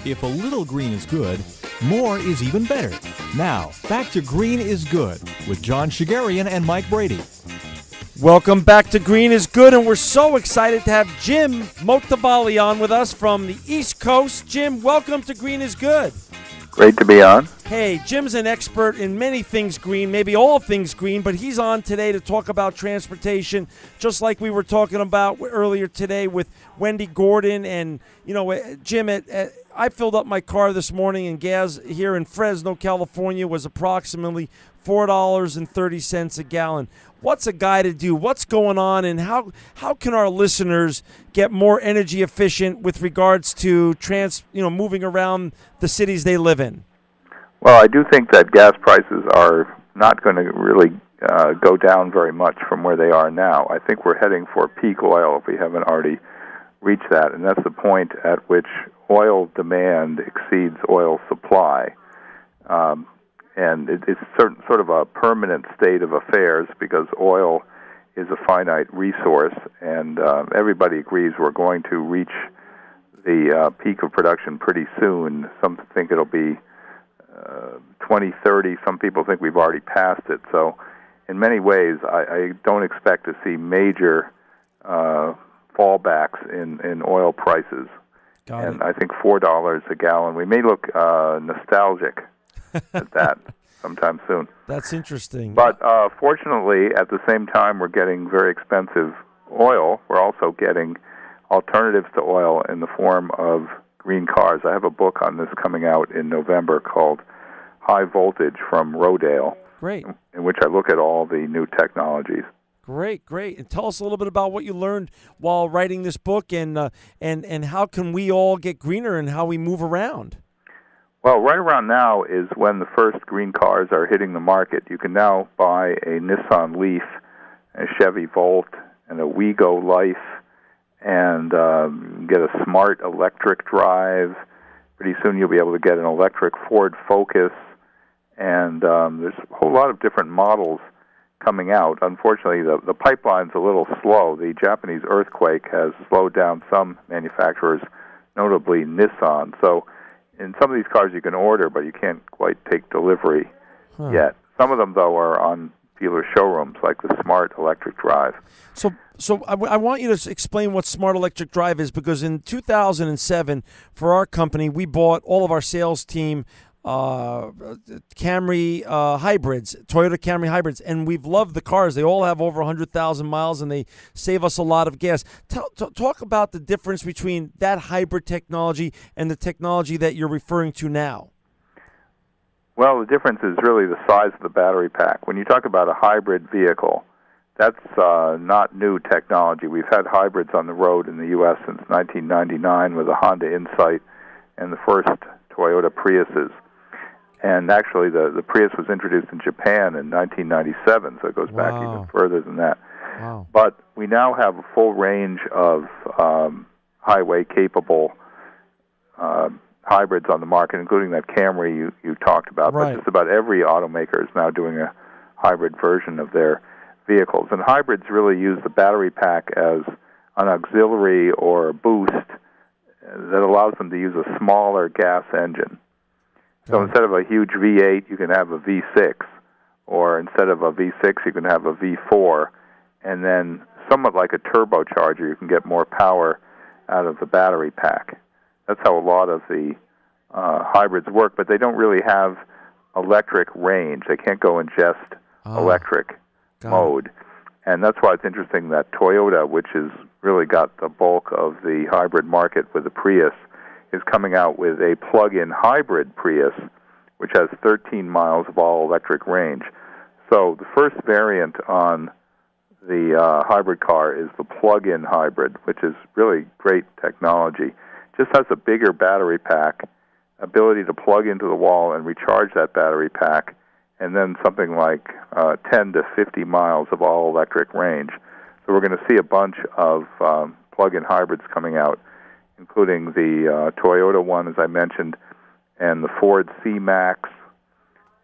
If a little green is good, more is even better. Now, back to Green is Good with John Shigarian and Mike Brady. Welcome back to Green is Good, and we're so excited to have Jim Motavalli on with us from the East Coast. Jim, welcome to Green is Good. Great to be on. Hey, Jim's an expert in many things green, maybe all things green, but he's on today to talk about transportation, just like we were talking about earlier today with Wendy Gordon. And, you know, Jim, I filled up my car this morning, and gas here in Fresno, California, was approximately $4.30 a gallon. What's a guy to do? What's going on, and how can our listeners get more energy efficient with regards to moving around the cities they live in? Well, I do think that gas prices are not going to really go down very much from where they are now. I think we're heading for peak oil if we haven't already reached that, and that's the point at which oil demand exceeds oil supply. And it's sort of a permanent state of affairs because oil is a finite resource, and everybody agrees we're going to reach the peak of production pretty soon. Some think it'll be 2030. Some people think we've already passed it. So in many ways, I don't expect to see major fallbacks in oil prices. I think $4 a gallon, we may look nostalgic at that sometime soon. That's interesting. But fortunately, at the same time we're getting very expensive oil, we're also getting alternatives to oil in the form of green cars. I have a book on this coming out in November called High Voltage from Rodale. Great. In which I look at all the new technologies. Great. And tell us a little bit about what you learned while writing this book, and how can we all get greener and how we move around. Well, right around now is when the first green cars are hitting the market. You can now buy a Nissan Leaf, a Chevy Volt, and a Wego Life, and get a smart electric drive. Pretty soon you'll be able to get an electric Ford Focus, and there's a whole lot of different models coming out. Unfortunately, the pipeline's a little slow. The Japanese earthquake has slowed down some manufacturers, notably Nissan. So in some of these cars you can order, but you can't quite take delivery yet. Some of them, though, are on dealer showrooms, like the Smart Electric Drive. So I want you to explain what Smart Electric Drive is, because in 2007, for our company, we bought all of our sales team Camry hybrids, Toyota Camry hybrids, and we've loved the cars. They all have over 100,000 miles, and they save us a lot of gas. Talk about the difference between that hybrid technology and the technology that you're referring to now. Well, the difference is really the size of the battery pack. When you talk about a hybrid vehicle, that's not new technology. We've had hybrids on the road in the U.S. since 1999 with a Honda Insight and the first Toyota Priuses. And actually, the Prius was introduced in Japan in 1997, so it goes back even further than that. Wow. But we now have a full range of highway-capable hybrids on the market, including that Camry you talked about. Right. But just about every automaker is now doing a hybrid version of their vehicles. And hybrids really use the battery pack as an auxiliary or a boost that allows them to use a smaller gas engine. So instead of a huge V8, you can have a V6, or instead of a V6, you can have a V4, and then somewhat like a turbocharger, you can get more power out of the battery pack. That's how a lot of the hybrids work, but they don't really have electric range. They can't go in just electric mode. And that's why it's interesting that Toyota, which has really got the bulk of the hybrid market with the Prius, is coming out with a plug-in hybrid Prius, which has 13 miles of all-electric range. So the first variant on the hybrid car is the plug-in hybrid, which is really great technology. Just has a bigger battery pack, ability to plug into the wall and recharge that battery pack, and then something like 10 to 50 miles of all-electric range. So we're going to see a bunch of plug-in hybrids coming out, including the Toyota one, as I mentioned, and the Ford C-Max,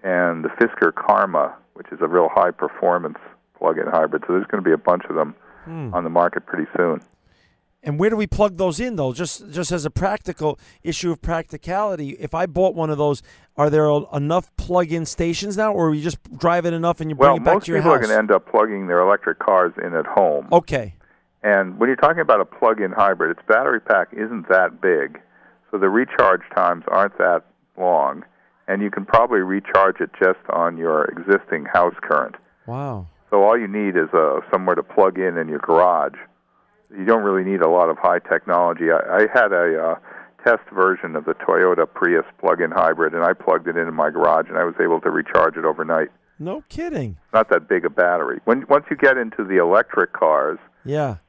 and the Fisker Karma, which is a real high-performance plug-in hybrid. So there's going to be a bunch of them on the market pretty soon. And where do we plug those in, though? Just as a practical issue of practicality, if I bought one of those, are there enough plug-in stations now, or you just drive it enough and you bring it back to your house? Well, most people are going to end up plugging their electric cars in at home. Okay. And when you're talking about a plug-in hybrid, its battery pack isn't that big, so the recharge times aren't that long, and you can probably recharge it just on your existing house current. Wow. So all you need is somewhere to plug in your garage. You don't really need a lot of high technology. I had a test version of the Toyota Prius plug-in hybrid, and I plugged it into my garage, and I was able to recharge it overnight. No kidding. Not that big a battery. Once you get into the electric cars,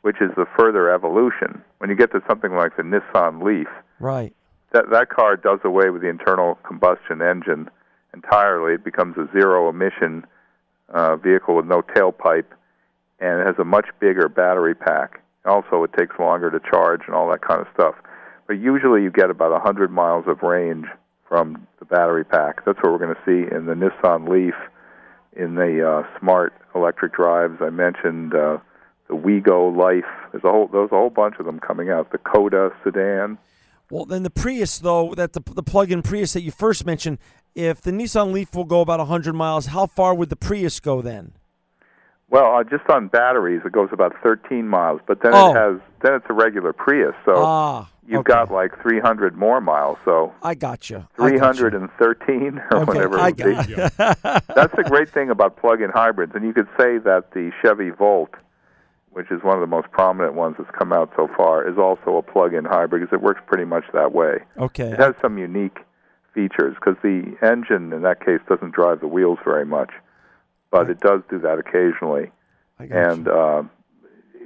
which is the further evolution, when you get to something like the Nissan Leaf, right, that car does away with the internal combustion engine entirely. It becomes a zero-emission vehicle with no tailpipe, and it has a much bigger battery pack. Also, it takes longer to charge and all that kind of stuff. But usually you get about 100 miles of range from the battery pack. That's what we're going to see in the Nissan Leaf, in the smart electric drives. I mentioned the WeGo Life. There's a whole bunch of them coming out. The Coda sedan. Well, then the Prius, though, that the plug-in Prius that you first mentioned, if the Nissan Leaf will go about 100 miles, how far would the Prius go then? Well, just on batteries, it goes about 13 miles, but then it's a regular Prius, so you've got like 300 more miles. So I got you. 313 or whatever it would be. That's the great thing about plug-in hybrids, and you could say that the Chevy Volt, which is one of the most prominent ones that's come out so far, is also a plug-in hybrid because it works pretty much that way. Okay. It has some unique features because the engine, in that case, doesn't drive the wheels very much. But it does do that occasionally, and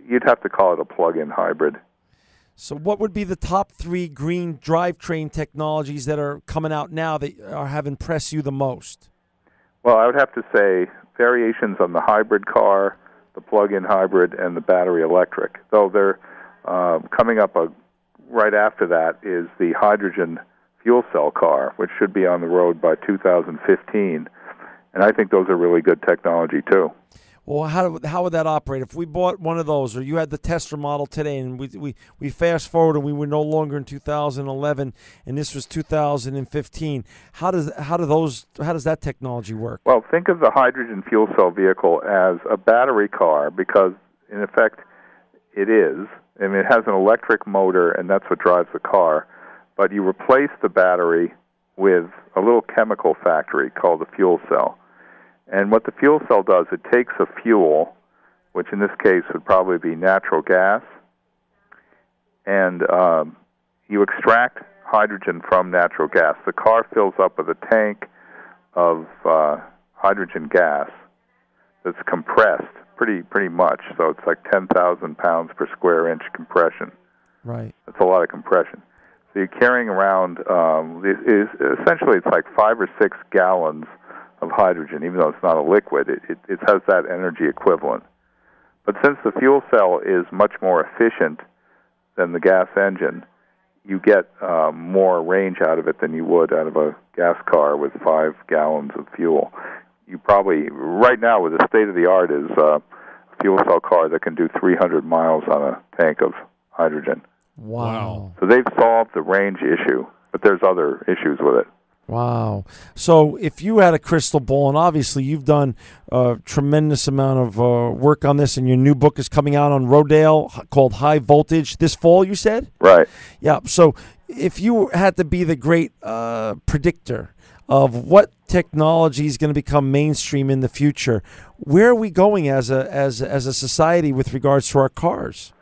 you'd have to call it a plug-in hybrid. So what would be the top 3 green drivetrain technologies that are coming out now that have impressed you the most? Well, I would have to say variations on the hybrid car, the plug-in hybrid, and the battery electric. Though they're coming up right after that is the hydrogen fuel cell car, which should be on the road by 2015. And I think those are really good technology, too. Well, how would that operate? If we bought one of those, or you had the Tesla model today, and we fast forward and we were no longer in 2011, and this was 2015, how does that technology work? Well, think of the hydrogen fuel cell vehicle as a battery car because, in effect, it is. I mean, it has an electric motor, and that's what drives the car. But you replace the battery with a little chemical factory called a fuel cell. And what the fuel cell does, it takes a fuel, which in this case would probably be natural gas, and you extract hydrogen from natural gas. The car fills up with a tank of hydrogen gas that's compressed pretty much, so it's like 10,000 pounds per square inch compression. Right. That's a lot of compression. So you're carrying around, essentially it's like 5 or 6 gallons of hydrogen, even though it's not a liquid. It has that energy equivalent. But since the fuel cell is much more efficient than the gas engine, you get more range out of it than you would out of a gas car with 5 gallons of fuel. You probably, right now with the state-of-the-art is a fuel cell car that can do 300 miles on a tank of hydrogen. Wow. So they've solved the range issue, but there's other issues with it. Wow. So if you had a crystal ball, and obviously you've done a tremendous amount of work on this, and your new book is coming out on Rodale called High Voltage this fall, you said? Right. Yeah. So if you had to be the great predictor of what technology is going to become mainstream in the future, where are we going as a society with regards to our cars?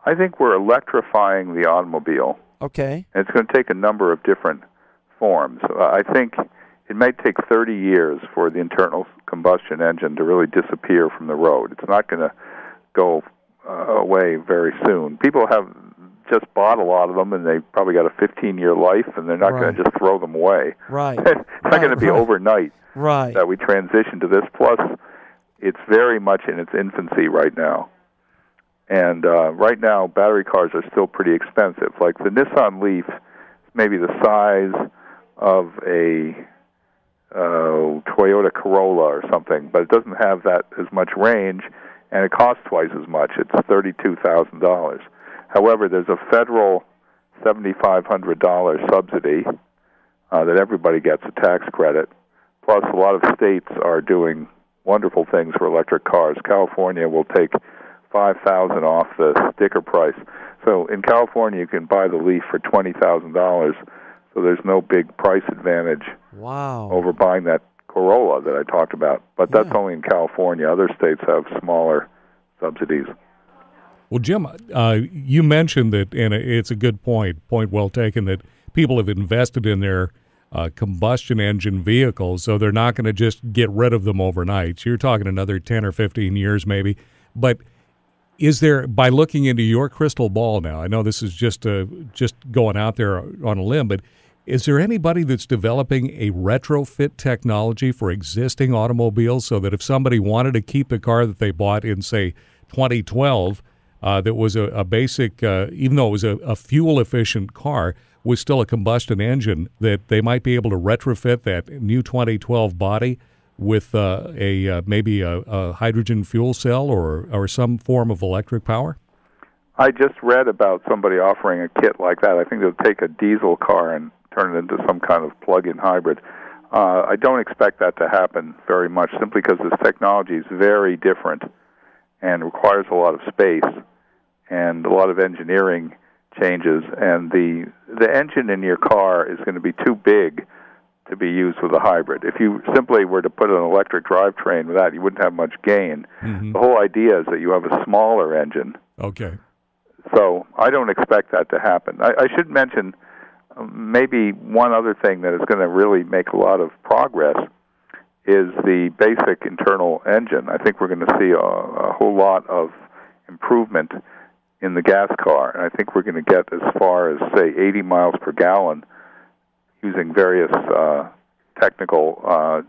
I think we're electrifying the automobile. Okay. And it's going to take a number of different forms. I think it may take 30 years for the internal combustion engine to really disappear from the road. It's not going to go away very soon. People have just bought a lot of them, and they've probably got a 15-year life, and they're not going to just throw them away. Right. It's not going to be overnight that we transition to this. Plus, it's very much in its infancy right now. And right now, battery cars are still pretty expensive. Like the Nissan Leaf, maybe the size of a Toyota Corolla or something, but it doesn't have that as much range, and it costs twice as much. It's $32,000. However, there's a federal $7,500 subsidy that everybody gets, a tax credit. Plus, a lot of states are doing wonderful things for electric cars. California will take $5,000 off the sticker price. So in California, you can buy the Leaf for $20,000. So there's no big price advantage over buying that Corolla that I talked about. But that's only in California. Other states have smaller subsidies. Well, Jim, you mentioned that, and it's a good point well taken, that people have invested in their combustion engine vehicles, so they're not going to just get rid of them overnight. So you're talking another 10 or 15 years maybe. But is there, by looking into your crystal ball now, I know this is just going out there on a limb, but is there anybody that's developing a retrofit technology for existing automobiles so that if somebody wanted to keep the car that they bought in, say, 2012, that was a basic, even though it was a fuel-efficient car, was still a combustion engine, that they might be able to retrofit that new 2012 body with maybe a hydrogen fuel cell or some form of electric power? I just read about somebody offering a kit like that. I think they'll take a diesel car and turn it into some kind of plug-in hybrid. I don't expect that to happen very much, simply because this technology is very different and requires a lot of space and a lot of engineering changes. And the engine in your car is going to be too big to be used with a hybrid. If you simply were to put an electric drivetrain with that, you wouldn't have much gain. Mm-hmm. The whole idea is that you have a smaller engine. Okay. So I don't expect that to happen. I should mention maybe one other thing that is going to really make a lot of progress is the basic internal engine. I think we're going to see a whole lot of improvement in the gas car, and I think we're going to get as far as, say, 80 miles per gallon using various technical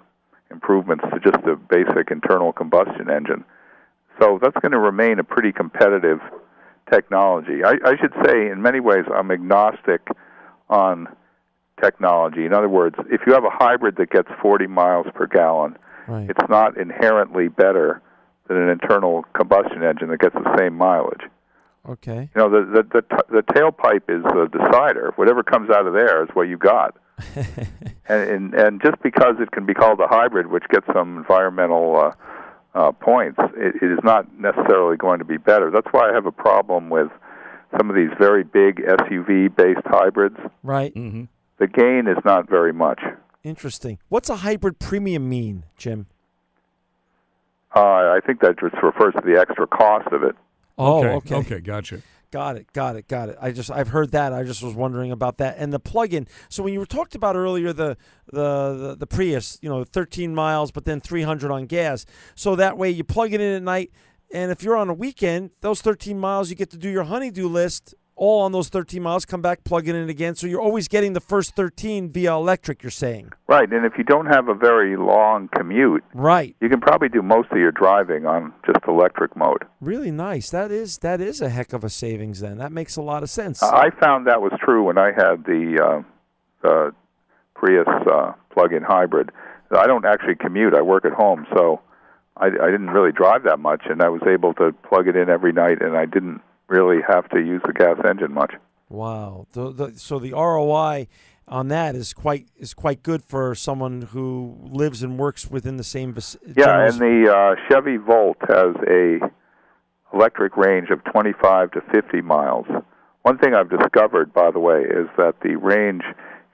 improvements to just the basic internal combustion engine. So that's going to remain a pretty competitive technology. I should say, in many ways, I'm agnostic on technology. In other words, if you have a hybrid that gets 40 miles per gallon, right, it's not inherently better than an internal combustion engine that gets the same mileage. Okay. You know, the tailpipe is the decider. Whatever comes out of there is what you got. and just because it can be called a hybrid, which gets some environmental points, it is not necessarily going to be better. That's why I have a problem with some of these very big SUV-based hybrids. Right. Mm-hmm. The gain is not very much. Interesting. What's a hybrid premium mean, Jim? I think that just refers to the extra cost of it. Oh, okay. Okay, gotcha. Got it. I've heard that. I just was wondering about that. And the plug-in. So when you were talked about earlier the Prius, 13 miles, but then 300 on gas. So that way you plug it in at night, and if you're on a weekend, those 13 miles you get to do your honey-do list all on those 13 miles. Come back, plug it in again. So you're always getting the first 13 via electric. You're saying. Right, and if you don't have a very long commute, right, you can probably do most of your driving on just electric mode. Really nice. That is a heck of a savings. Then that makes a lot of sense. I found that was true when I had the Prius plug-in hybrid. I don't actually commute. I work at home, so I didn't really drive that much, and I was able to plug it in every night, and I didn't really have to use the gas engine much. Wow. So the ROI on that is quite good for someone who lives and works within the same vicinity. Yeah, and the Chevy Volt has a electric range of 25 to 50 miles. One thing I've discovered, by the way, is that the range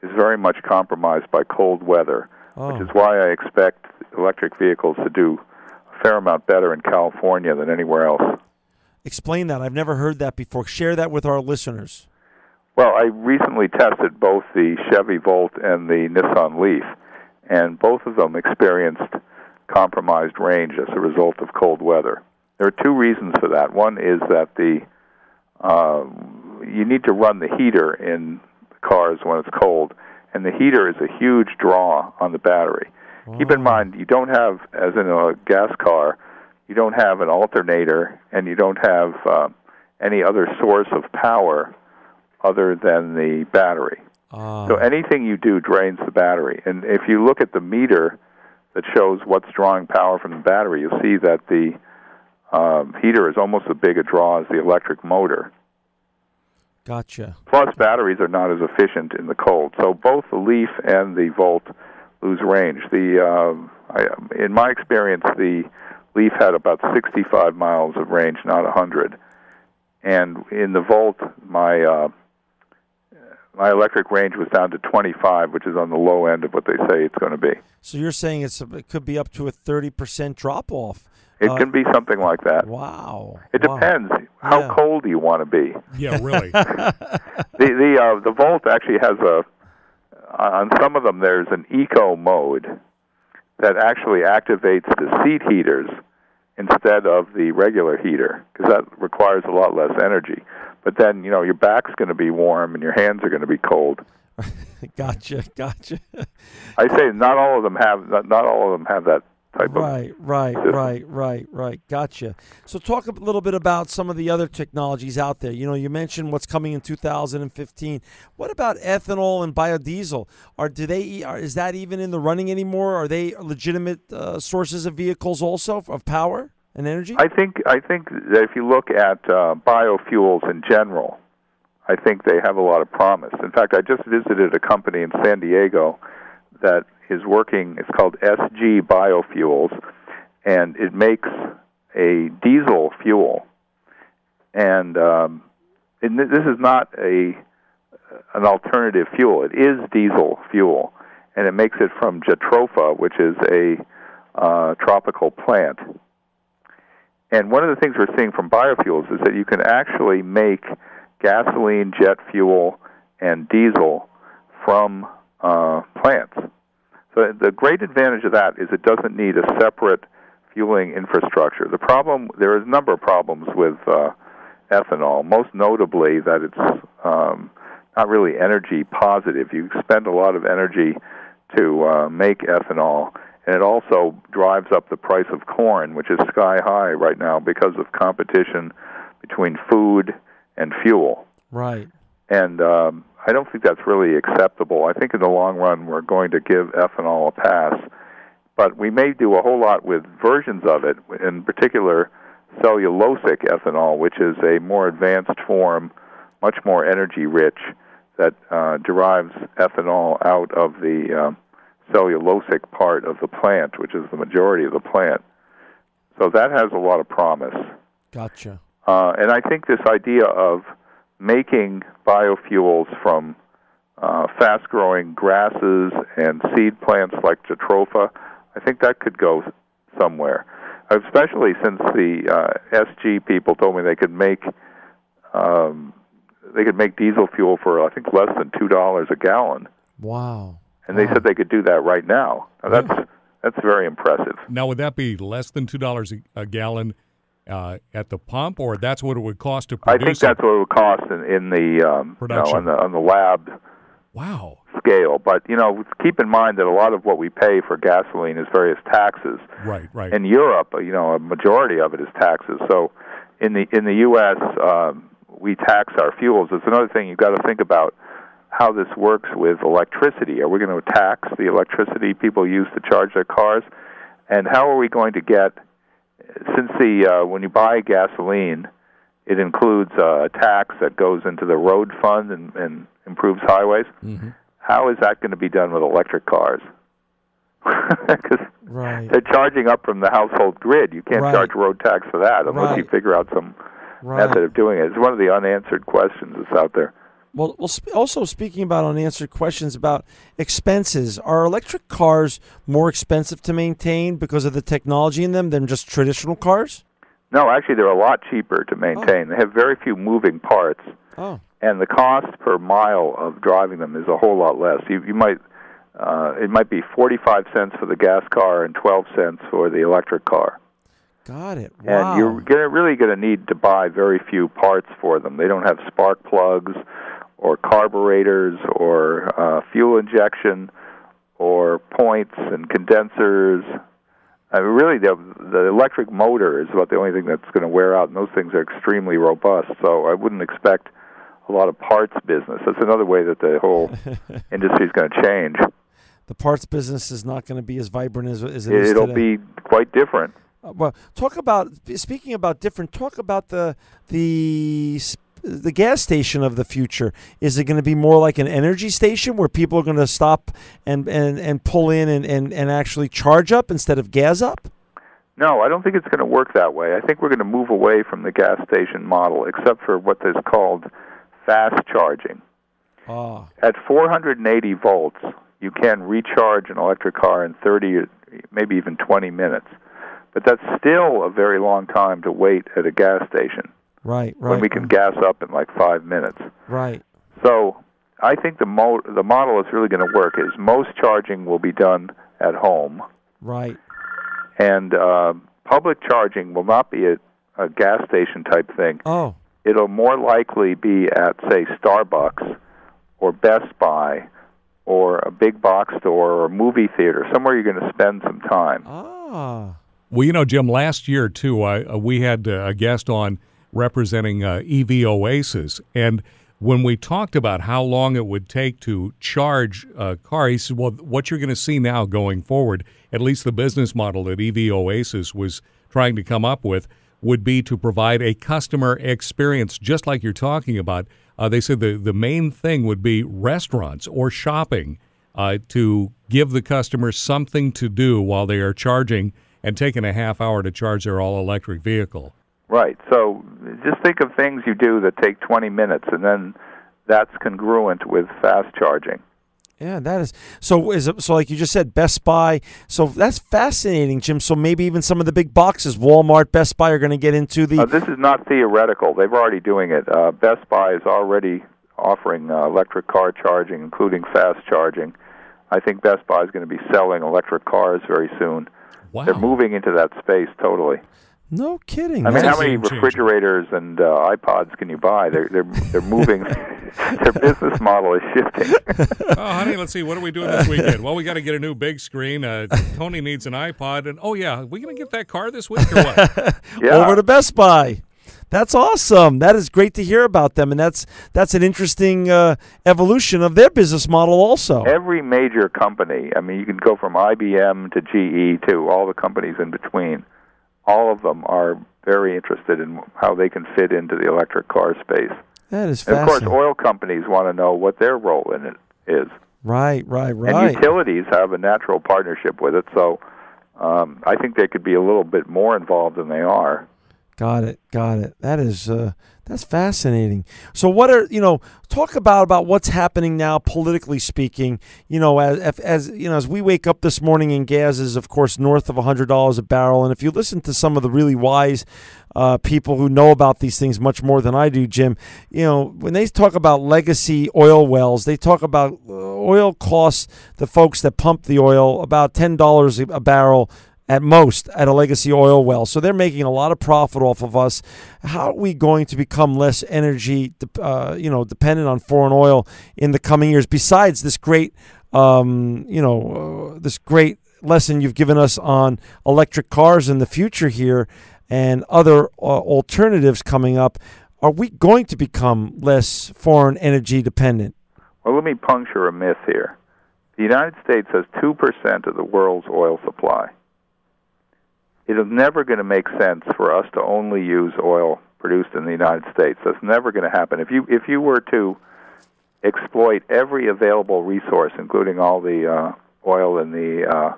is very much compromised by cold weather, which is why I expect electric vehicles to do a fair amount better in California than anywhere else. Explain that. I've never heard that before. Share that with our listeners. Well, I recently tested both the Chevy Volt and the Nissan Leaf, and both of them experienced compromised range as a result of cold weather. There are two reasons for that. One is that you need to run the heater in the cars when it's cold, and the heater is a huge draw on the battery. Wow. Keep in mind, you don't have, as in a gas car, you don't have an alternator, and you don't have any other source of power other than the battery. So anything you do drains the battery. And if you look at the meter that shows what's drawing power from the battery, you'll see that the heater is almost as big a draw as the electric motor. Gotcha. Plus, batteries are not as efficient in the cold. So both the Leaf and the Volt lose range. In my experience, the Leaf had about 65 miles of range, not 100. And in the Volt, my electric range was down to 25, which is on the low end of what they say it's going to be. So you're saying it could be up to a 30% drop-off. It can be something like that. Wow. It depends. How cold do you want to be? Yeah, really. The Volt actually has on some of them there's an eco mode that actually activates the seat heaters instead of the regular heater, because that requires a lot less energy. But then, your back's going to be warm and your hands are going to be cold. Gotcha. I say not all of them have that type of Right. Gotcha. So talk a little bit about some of the other technologies out there. You mentioned what's coming in 2015. What about ethanol and biodiesel? Is that even in the running anymore? Are they legitimate sources of vehicles also of power and energy? I think that if you look at biofuels in general, I think they have a lot of promise. In fact, I just visited a company in San Diego that is working. It's called SG Biofuels, and it makes a diesel fuel. And this is not an alternative fuel. It is diesel fuel, and it makes it from jatropha, which is a tropical plant. And one of the things we're seeing from biofuels is that you can actually make gasoline, jet fuel, and diesel from plants. So the great advantage of that is it doesn't need a separate fueling infrastructure. There is a number of problems with ethanol, most notably that it's not really energy positive. You spend a lot of energy to make ethanol, and it also drives up the price of corn, which is sky high right now because of competition between food and fuel. Right. And I don't think that's really acceptable. I think in the long run we're going to give ethanol a pass. But we may do a whole lot with versions of it, in particular cellulosic ethanol, which is a more advanced form, much more energy-rich, that derives ethanol out of the cellulosic part of the plant, which is the majority of the plant. So that has a lot of promise. Gotcha. And I think this idea of making biofuels from fast-growing grasses and seed plants like jatropha, I think that could go somewhere. Especially since the SG people told me they could make diesel fuel for I think less than $2 a gallon. Wow! And they said they could do that right now. Now that's very impressive. Now, would that be less than $2 a gallon at the pump, or that's what it would cost to produce? I think that's what it would cost in the production on the lab. Wow. Scale. But keep in mind that a lot of what we pay for gasoline is various taxes. Right. In Europe, a majority of it is taxes. So in the U.S., we tax our fuels. It's another thing you've got to think about how this works with electricity. Are we going to tax the electricity people use to charge their cars? And how are we going to get, since when you buy gasoline, it includes a tax that goes into the road fund and improves highways. Mm-hmm. How is that going to be done with electric cars? Because they're charging up from the household grid. You can't charge road tax for that unless you figure out some method of doing it. It's one of the unanswered questions that's out there. Well, also speaking about unanswered questions about expenses, are electric cars more expensive to maintain because of the technology in them than just traditional cars? No, actually, they're a lot cheaper to maintain. They have very few moving parts, and the cost per mile of driving them is a whole lot less. You might it might be 45 cents for the gas car and 12 cents for the electric car. Got it. Wow. And you're really going to need to buy very few parts for them. They don't have spark plugs or carburetors or fuel injection or points and condensers. I mean, really, the electric motor is about the only thing that's going to wear out, and those things are extremely robust. So I wouldn't expect a lot of parts business. That's another way that the whole industry is going to change. The parts business is not going to be as vibrant as it is today. It'll be quite different. Well, speaking about different, talk about the the gas station of the future? Is it going to be more like an energy station where people are going to stop and pull in and actually charge up instead of gas up? No, I don't think it's going to work that way. I think we're going to move away from the gas station model, except for what is called fast charging. Oh. At 480 volts, you can recharge an electric car in 30, maybe even 20 minutes. But that's still a very long time to wait at a gas station. Right. When we can gas up in like 5 minutes. Right. So I think the model is really going to work is most charging will be done at home. Right. And public charging will not be a gas station type thing. Oh. It'll more likely be at, say, Starbucks or Best Buy or a big box store or a movie theater, somewhere you're going to spend some time. Ah. Well, Jim, last year, too, we had a guest on representing EV Oasis, and when we talked about how long it would take to charge a car, he said, well, what you're going to see now going forward, at least the business model that EV Oasis was trying to come up with, would be to provide a customer experience just like you're talking about. They said the main thing would be restaurants or shopping to give the customer something to do while they are charging and taking a half hour to charge their all-electric vehicle. Right. So just think of things you do that take 20 minutes, and then that's congruent with fast charging. Yeah, that is. So like you just said, Best Buy. So that's fascinating, Jim. So maybe even some of the big boxes, Walmart, Best Buy, are going to get into the... This is not theoretical. They've already doing it. Best Buy is already offering electric car charging, including fast charging. I think Best Buy is going to be selling electric cars very soon. Wow. They're moving into that space totally. No kidding. I mean, how That's many game-changing. refrigerators and iPods can you buy? They're moving. Their business model is shifting. Oh, honey, let's see. What are we doing this weekend? Well, we got to get a new big screen. Tony needs an iPod. And, oh, yeah, are we going to get that car this week or what? Yeah. Over to Best Buy. That's awesome. That is great to hear about them, and that's an interesting evolution of their business model also. Every major company, I mean, you can go from IBM to GE to all the companies in between. All of them are very interested in how they can fit into the electric car space. That is And of fascinating. course, oil companies want to know what their role in it is. Right. And utilities have a natural partnership with it, so I think they could be a little bit more involved than they are. Got it. That is that's fascinating. So what are talk about what's happening now politically speaking. As we wake up this morning and gas is of course north of $100 a barrel, and if you listen to some of the really wise people who know about these things much more than I do, Jim, when they talk about legacy oil wells, they talk about oil costs the folks that pump the oil about $10 a barrel at most at a legacy oil well. So they're making a lot of profit off of us. How are we going to become less energy dependent on foreign oil in the coming years, besides this great this great lesson you've given us on electric cars in the future here and other alternatives coming up? Are we going to become less foreign energy dependent? Well, let me puncture a myth here. The United States has 2% of the world's oil supply. It is never going to make sense for us to only use oil produced in the United States. That's never going to happen. If you were to exploit every available resource, including all the oil in the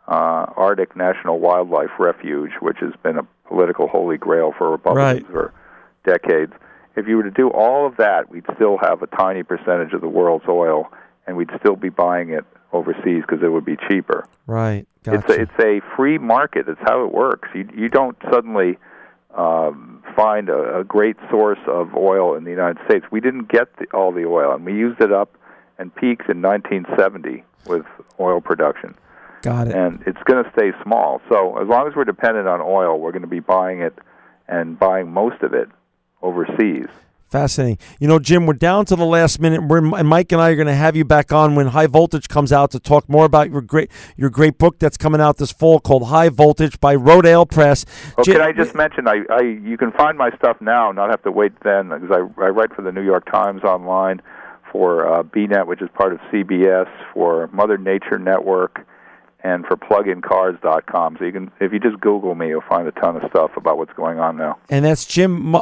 Arctic National Wildlife Refuge, which has been a political holy grail for Republicans for decades, if you were to do all of that, we'd still have a tiny percentage of the world's oil, and we'd still be buying it overseas because it would be cheaper. Right. Gotcha. It's a free market. It's how it works. You don't suddenly find a great source of oil in the United States. We didn't get all the oil, and we used it up and peaked in 1970 with oil production. Got it. And it's going to stay small. So as long as we're dependent on oil, we're going to be buying it and buying most of it overseas. Fascinating. Jim, we're down to the last minute, and Mike and I are going to have you back on when High Voltage comes out to talk more about your great book that's coming out this fall called High Voltage by Rodale Press. Can I just mention, you can find my stuff now, not have to wait then, because I write for the New York Times online, for BNet, which is part of CBS, for Mother Nature Network, and for plugincars.com. So if you just Google me, you'll find a ton of stuff about what's going on now. And that's Jim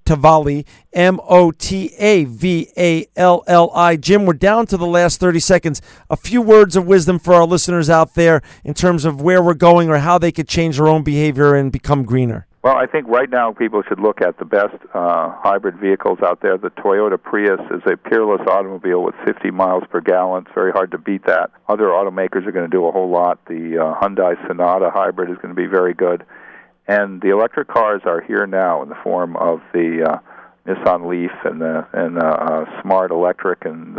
Motavalli, Motavalli. Jim, we're down to the last 30 seconds. A few words of wisdom for our listeners out there in terms of where we're going or how they could change their own behavior and become greener. Well, I think right now people should look at the best hybrid vehicles out there. The Toyota Prius is a peerless automobile with 50 miles per gallon. It's very hard to beat that. Other automakers are going to do a whole lot. The Hyundai Sonata hybrid is going to be very good. And the electric cars are here now in the form of the Nissan Leaf and Smart Electric and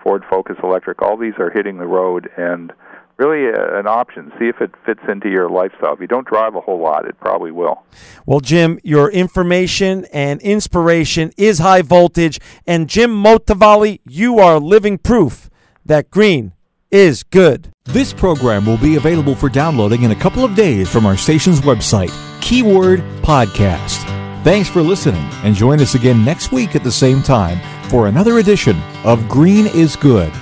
Ford Focus Electric. All these are hitting the road and really an option. See if it fits into your lifestyle. If you don't drive a whole lot, it probably will. Well, Jim, your information and inspiration is high voltage. And Jim Motavalli, you are living proof that green is good. This program will be available for downloading in a couple of days from our station's website, keyword podcast. Thanks for listening, and join us again next week at the same time for another edition of Green is Good.